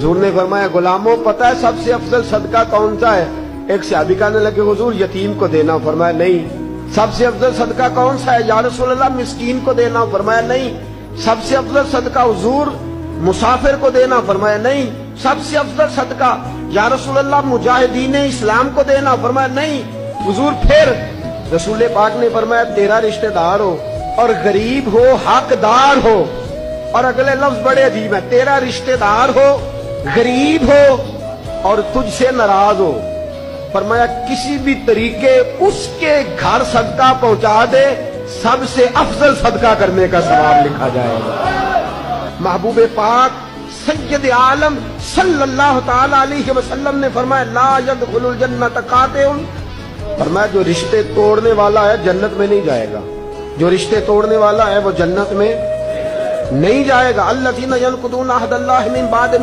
حضور نے فرمایا غلاموں پتہ ہے سب سے افضل صدقہ کون سا ہے؟ ایک صحابی کہنے لگے حضور یتیم کو دینا، فرمایا نہیں۔ سب سے افضل صدقہ کون سا ہے یا رسول اللہ؟ مسکین کو دینا، فرمایا نہیں۔ سب سے افضل صدقہ حضور مسافر کو دینا، فرمایا نہیں۔ سب سے افضل صدقہ یا رسول اللہ مجاہدین اسلام کو دینا، فرمایا نہیں۔ حضور پھر رسول پاک نے فرمایا تیرا رشتہ دار ہو اور غریب ہو، حقدار ہو، اور اگلے لفظ بڑے عجیب ہیں، تیرا رشتہ دار ہو، غریب ہو اور تجھ سے ناراض ہو، فرمایا کسی بھی طریقے اس کے گھر صدقہ پہنچا دے، سب سے افضل صدقہ کرنے کا ثواب لکھا جائے گا۔ محبوب پاک سید عالم صلی اللہ تعالی علیہ وسلم نے فرمایا لا يدخل الجنت قاطع، فرمایا جو رشتے توڑنے والا ہے جنت میں نہیں جائے گا، جو رشتے توڑنے والا ہے وہ جنت میں نہیں جائے گا۔ الذین ینقضون عہد اللہ من بعد